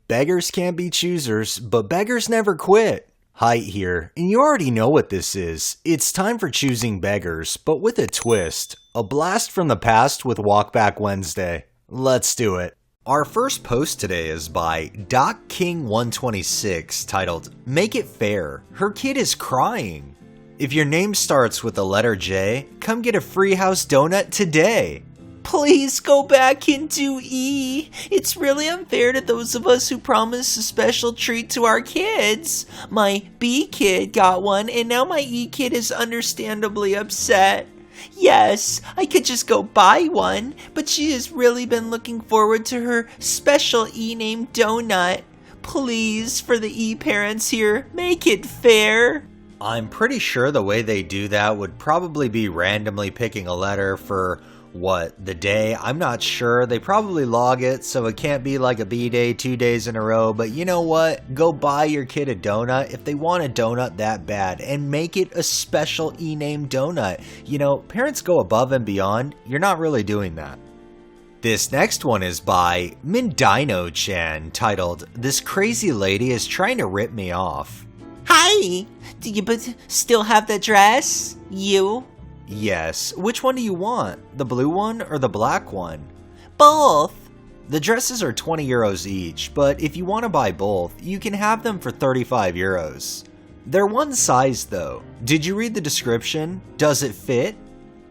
Beggars can't be choosers, but beggars never quit. Height here, and you already know what this is. It's time for Choosing Beggars, but with a twist. A blast from the past with Walkback Wednesday. Let's do it. Our first post today is by DocKing126 titled, Make It Fair. Her kid is crying. If your name starts with the letter J, come get a free house donut today. Please go back into E. It's really unfair to those of us who promised a special treat to our kids. My B kid got one, and now my E kid is understandably upset. Yes, I could just go buy one, but she has really been looking forward to her special E-named donut. Please, for the E parents here, make it fair. I'm pretty sure the way they do that would probably be randomly picking a letter for the day. I'm not sure. They probably log it, so it can't be like a B day 2 days in a row, but you know what? Go buy your kid a donut if they want a donut that bad, and make it a special E-named donut. You know, parents go above and beyond. You're not really doing that. This next one is by Mindino-chan, titled, This Crazy Lady is Trying to Rip Me Off. Hi! Do you still have the dress? You? Yes. Which one do you want? The blue one or the black one? Both. The dresses are 20 euros each, but if you want to buy both, you can have them for 35 euros. They're one size though. Did you read the description? Does it fit?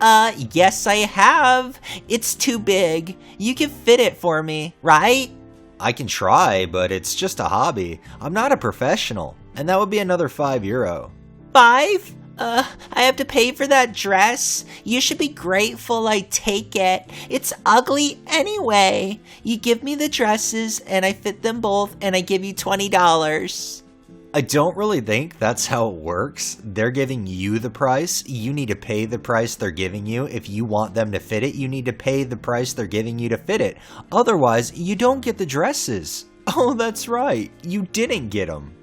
Yes I have. It's too big. You can fit it for me, right? I can try, but it's just a hobby. I'm not a professional, and that would be another €5. 5? I have to pay for that dress? You should be grateful I take it. It's ugly anyway. You give me the dresses and I fit them both and I give you $20. I don't really think that's how it works. They're giving you the price. You need to pay the price they're giving you. If you want them to fit it, you need to pay the price they're giving you to fit it. Otherwise, you don't get the dresses. Oh, that's right. You didn't get them.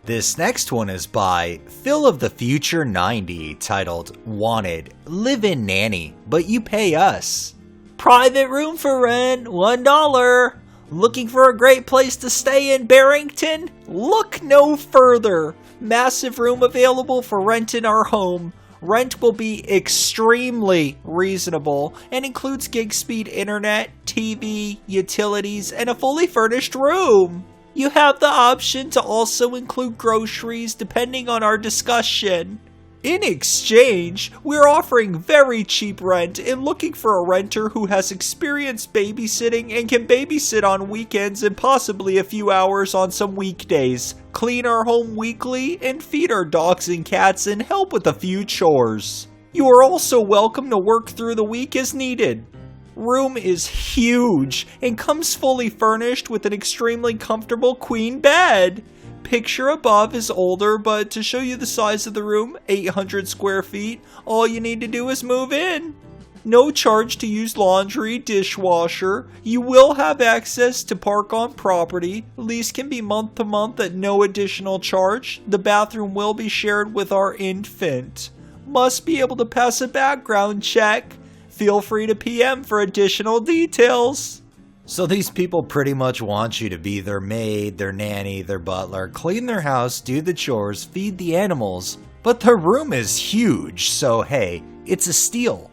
This next one is by Phil of the Future 90, titled, Wanted, Live in Nanny, but you pay us. Private room for rent, $1. Looking for a great place to stay in Barrington? Look no further. Massive room available for rent in our home. Rent will be extremely reasonable and includes gig speed internet, TV, utilities, and a fully furnished room. You have the option to also include groceries depending on our discussion. In exchange, we're offering very cheap rent and looking for a renter who has experience babysitting and can babysit on weekends and possibly a few hours on some weekdays, clean our home weekly, and feed our dogs and cats and help with a few chores. You are also welcome to work through the week as needed. Room is huge and comes fully furnished with an extremely comfortable queen bed. Picture above is older, but to show you the size of the room, 800 square feet, all you need to do is move in. No charge to use laundry, dishwasher. You will have access to park on property. Lease can be month to month at no additional charge. The bathroom will be shared with our infant. Must be able to pass a background check. Feel free to PM for additional details. So these people pretty much want you to be their maid, their nanny, their butler, clean their house, do the chores, feed the animals, but their room is huge, so hey, it's a steal.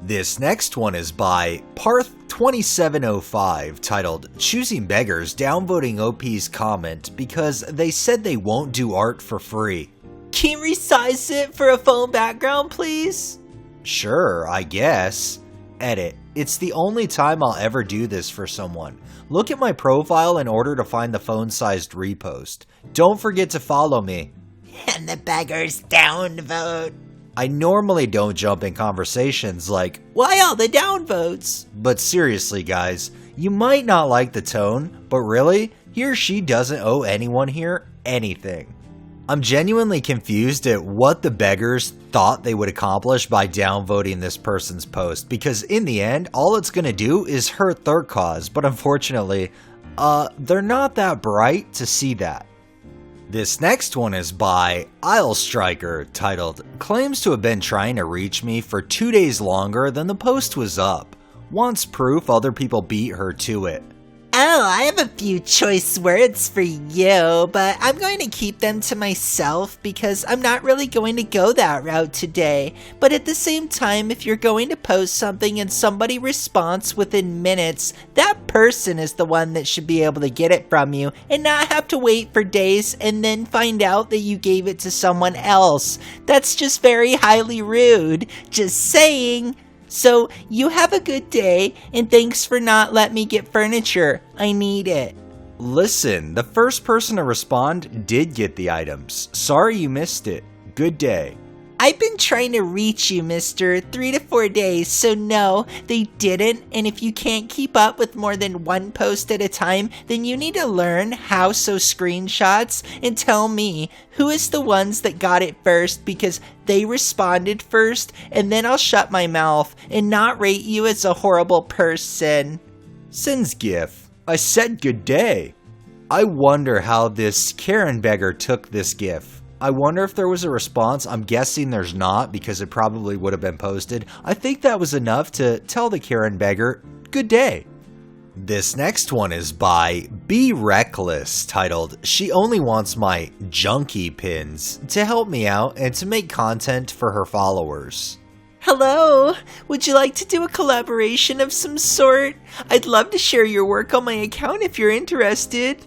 This next one is by Parth2705, titled, Choosing Beggars downvoting OP's comment because they said they won't do art for free. Can you resize it for a phone background, please? Sure, I guess. Edit. It's the only time I'll ever do this for someone. Look at my profile in order to find the phone-sized repost. Don't forget to follow me. And the beggars downvote. I normally don't jump in conversations like, why all the downvotes? But seriously guys, you might not like the tone, but really, he or she doesn't owe anyone here anything. I'm genuinely confused at what the beggars thought they would accomplish by downvoting this person's post, because in the end, all it's gonna do is hurt their cause, but unfortunately, they're not that bright to see that. This next one is by Isle Striker, titled, Claims to have been trying to reach me for 2 days longer than the post was up. Wants proof other people beat her to it. Oh, I have a few choice words for you, but I'm going to keep them to myself because I'm not really going to go that route today. But at the same time, if you're going to post something and somebody responds within minutes, that person is the one that should be able to get it from you and not have to wait for days and then find out that you gave it to someone else. That's just very highly rude. Just saying. So, you have a good day, and thanks for not letting me get furniture. I need it. Listen, the first person to respond did get the items. Sorry you missed it. Good day. I've been trying to reach you, mister, 3 to 4 days, so no, they didn't, and if you can't keep up with more than one post at a time, then you need to learn how so screenshots and tell me who is the ones that got it first because they responded first, and then I'll shut my mouth and not rate you as a horrible person. Sends GIF. I said good day. I wonder how this Karen beggar took this GIF. I wonder if there was a response. I'm guessing there's not because it probably would have been posted. I think that was enough to tell the Karen beggar, good day. This next one is by Be Reckless, titled, She Only Wants My Junkie Pins to help me out and to make content for her followers. Hello, would you like to do a collaboration of some sort? I'd love to share your work on my account if you're interested.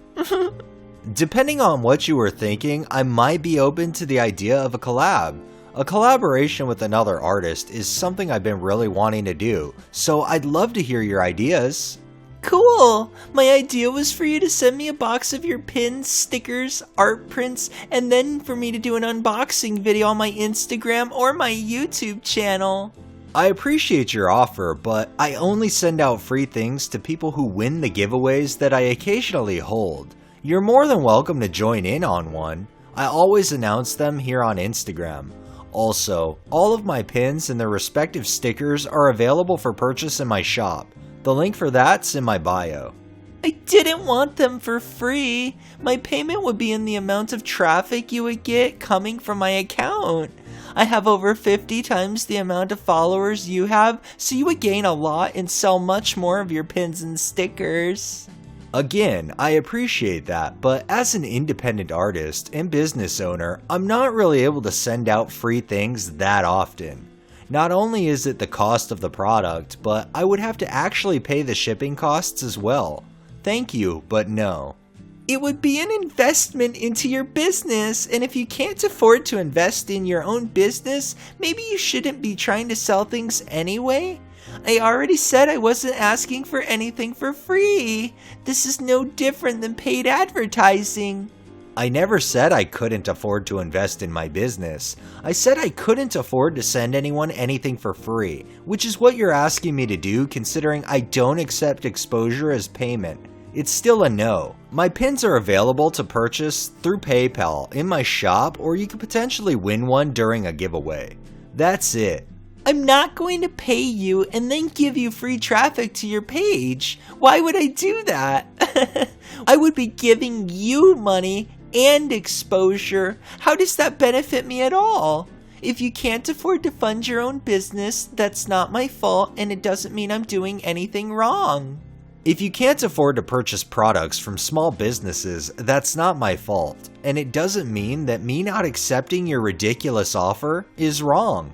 Depending on what you were thinking, I might be open to the idea of a collab. A collaboration with another artist is something I've been really wanting to do, so I'd love to hear your ideas. Cool! My idea was for you to send me a box of your pins, stickers, art prints, and then for me to do an unboxing video on my Instagram or my YouTube channel. I appreciate your offer, but I only send out free things to people who win the giveaways that I occasionally hold. You're more than welcome to join in on one. I always announce them here on Instagram. Also, all of my pins and their respective stickers are available for purchase in my shop. The link for that's in my bio. I didn't want them for free. My payment would be in the amount of traffic you would get coming from my account. I have over 50 times the amount of followers you have, so you would gain a lot and sell much more of your pins and stickers. Again, I appreciate that, but as an independent artist and business owner, I'm not really able to send out free things that often. Not only is it the cost of the product, but I would have to actually pay the shipping costs as well. Thank you, but no. It would be an investment into your business, and if you can't afford to invest in your own business, maybe you shouldn't be trying to sell things anyway? I already said I wasn't asking for anything for free. This is no different than paid advertising. I never said I couldn't afford to invest in my business. I said I couldn't afford to send anyone anything for free, which is what you're asking me to do considering I don't accept exposure as payment. It's still a no. My pins are available to purchase through PayPal in my shop, or you could potentially win one during a giveaway. That's it. I'm not going to pay you and then give you free traffic to your page. Why would I do that? I would be giving you money and exposure. How does that benefit me at all? If you can't afford to fund your own business, that's not my fault, and it doesn't mean I'm doing anything wrong. If you can't afford to purchase products from small businesses, that's not my fault, and it doesn't mean that me not accepting your ridiculous offer is wrong.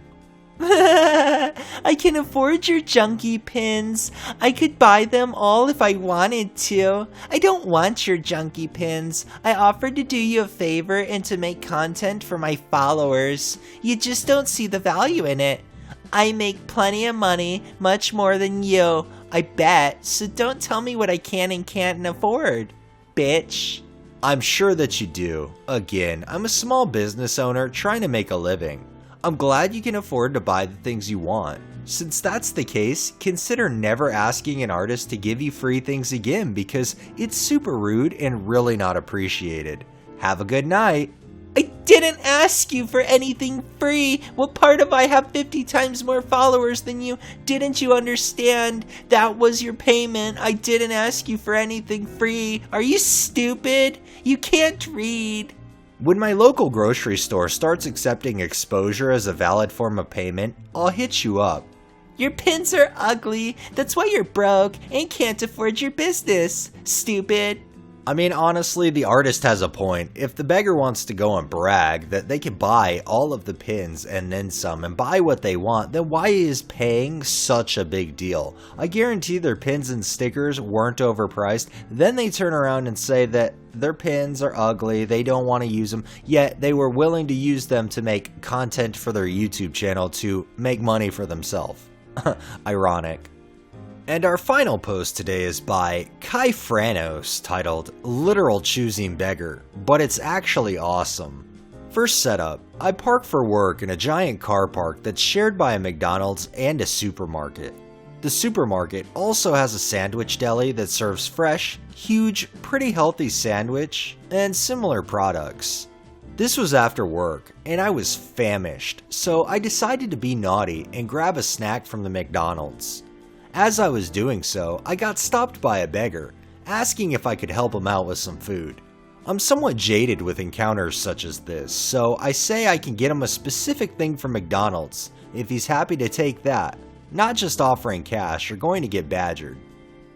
I can afford your junkie pins. I could buy them all if I wanted to. I don't want your junkie pins. I offered to do you a favor and to make content for my followers. You just don't see the value in it. I make plenty of money, much more than you, I bet, so don't tell me what I can and can't afford, bitch. I'm sure that you do. Again, I'm a small business owner trying to make a living. I'm glad you can afford to buy the things you want. Since that's the case, consider never asking an artist to give you free things again because it's super rude and really not appreciated. Have a good night. I didn't ask you for anything free. What part of I have 50 times more followers than you? Didn't you understand? That was your payment. I didn't ask you for anything free. Are you stupid? You can't read. When my local grocery store starts accepting exposure as a valid form of payment, I'll hit you up. Your pins are ugly. That's why you're broke and can't afford your business. Stupid. I mean, honestly, the artist has a point. If the beggar wants to go and brag that they can buy all of the pins and then some and buy what they want, then why is paying such a big deal? I guarantee their pins and stickers weren't overpriced. Then they turn around and say that their pins are ugly, they don't want to use them, yet they were willing to use them to make content for their YouTube channel to make money for themselves. Ironic. And our final post today is by Kyfranos, titled Literal Choosing Beggar, but it's actually awesome. First setup, I park for work in a giant car park that's shared by a McDonald's and a supermarket. The supermarket also has a sandwich deli that serves fresh, huge, pretty healthy sandwich and similar products. This was after work, and I was famished, so I decided to be naughty and grab a snack from the McDonald's. As I was doing so, I got stopped by a beggar, asking if I could help him out with some food. I'm somewhat jaded with encounters such as this, so I say I can get him a specific thing from McDonald's if he's happy to take that, not just offering cash or going to get badgered.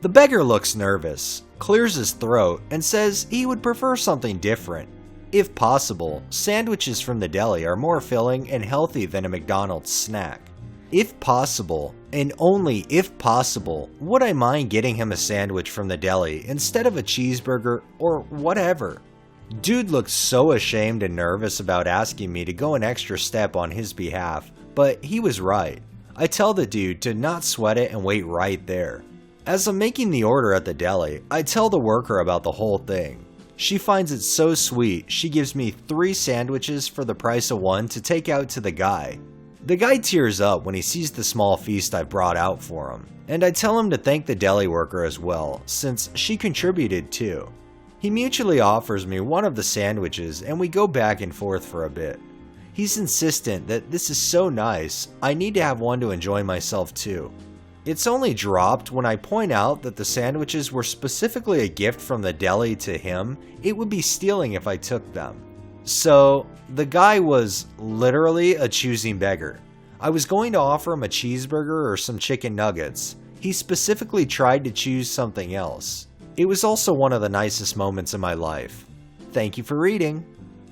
The beggar looks nervous, clears his throat, and says he would prefer something different. If possible, sandwiches from the deli are more filling and healthy than a McDonald's snack. If possible, and only if possible, would I mind getting him a sandwich from the deli instead of a cheeseburger or whatever? Dude looked so ashamed and nervous about asking me to go an extra step on his behalf, but he was right. I tell the dude to not sweat it and wait right there. As I'm making the order at the deli, I tell the worker about the whole thing. She finds it so sweet, she gives me 3 sandwiches for the price of 1 to take out to the guy. The guy tears up when he sees the small feast I brought out for him, and I tell him to thank the deli worker as well, since she contributed too. He mutually offers me one of the sandwiches and we go back and forth for a bit. He's insistent that this is so nice, I need to have one to enjoy myself too. It's only dropped when I point out that the sandwiches were specifically a gift from the deli to him. It would be stealing if I took them. So, the guy was literally a choosing beggar. I was going to offer him a cheeseburger or some chicken nuggets. He specifically tried to choose something else. It was also one of the nicest moments in my life. Thank you for reading.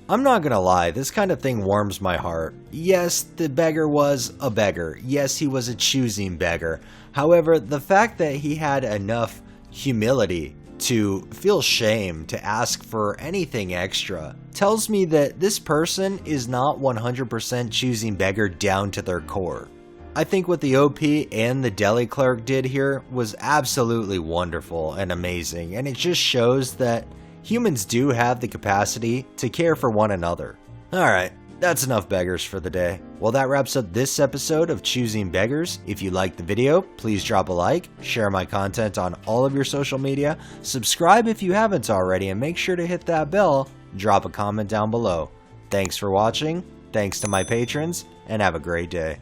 I'm not gonna lie, this kind of thing warms my heart. Yes, the beggar was a beggar. Yes, he was a choosing beggar. However, the fact that he had enough humility to feel shame to ask for anything extra tells me that this person is not 100% choosing beggar down to their core. I think what the OP and the deli clerk did here was absolutely wonderful and amazing, and it just shows that humans do have the capacity to care for one another. Alright, that's enough beggars for the day. Well, that wraps up this episode of Choosing Beggars. If you liked the video, please drop a like, share my content on all of your social media, subscribe if you haven't already, and make sure to hit that bell. Drop a comment down below. Thanks for watching, thanks to my patrons, and have a great day.